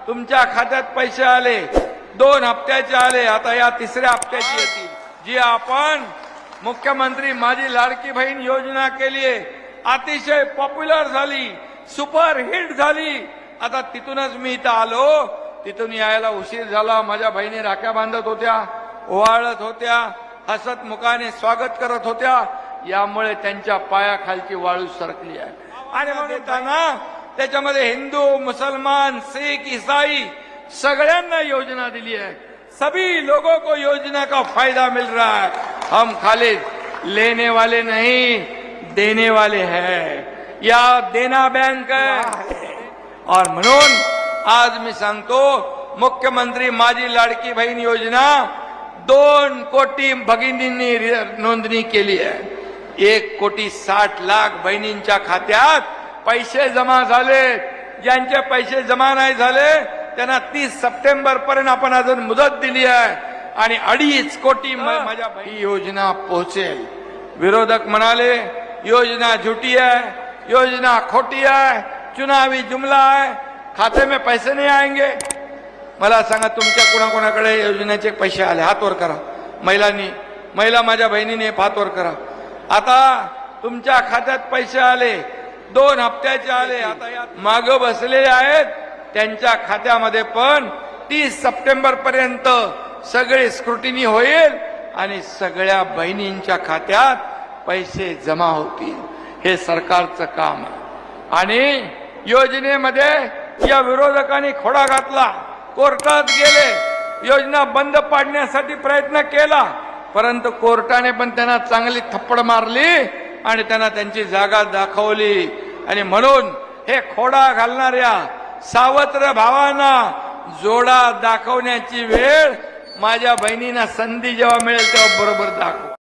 तुमच्या खात्यात पैसे आले, 2 हप्त्याचे आले, आता या 3ऱ्या हप्त्याची येतील, जी आपण मुख्यमंत्री माझी लाडकी बहीण योजना केली आहे, अतिशय पॉप्युलर झाली, सुपर हिट झाली। आता तिथूनच मी इथं आलो, तिथून यायला उशीर झाला। माझ्या बहिणी राख्या बांधत होत्या, ओवाळत होत्या, हसत मुखाने स्वागत करत होत्या, यामुळे त्यांच्या पायाखालची वाळू सरकली आहे। आणि म्हणताना त्याच्यामध्ये हिंदू, मुसलमान, सिख, ईसाई सगळ्यांना योजना दिली है। सभी लोगों को योजना का फायदा मिल रहा है। हम खाली लेने वाले नहीं, देने वाले हैं। या देना बैंक है। और म्हणून आज मी सांगतो, मुख्यमंत्री माझी लाडकी बहीण योजना 2 कोटी भगिनींनी नोंदणी केली आहे। 1,60,00,000 बहिणींच्या खात्यात पैसे जमा झाले। ज्यांचे पैसे जमा नाही झाले त्यांना 30 सप्टेंबर पर्यंत आपण अजून मुदत दिली आहे आणि 2.5 कोटी माझ्या ही योजना पोहोचेल। विरोधक म्हणाले योजना झूठी है, योजना खोटी है, चुनावी जुमला है, खाते में पैसे नहीं आएंगे। मला सांगा, तुमच्या कोणाकोणाकडे योजनेचे पैसे आले? हात वर करा। महिला माझ्या बहिणीने हात वर करा। आता तुमच्या खात्यात पैसे आले, 2 हप्त्याचे आले, आता या माग बसलेले आहेत त्यांच्या खात्यामध्ये पण 30 सप्टेंबर पर्यंत सगळे स्क्रुटिनी होईल आणि सगळ्या बहिणींच्या खात्यात पैसे जमा होतील। हे सरकारचं काम आहे। आणि योजनेमध्ये या विरोधकांनी खोडा घातला, कोर्टात गेले, योजना बंद पाडण्यासाठी प्रयत्न केला, परंतु कोर्टाने पण त्यांना चांगली थप्पड मारली आणि त्यांना त्यांची जागा दाखवली। आणि म्हणून हे खोडा घालणाऱ्या सावत्र भावांना जोडा दाखवण्याची वेळ माझ्या बहिणींना संधी जेव्हा मिळेल तेव्हा बरोबर दाखवू।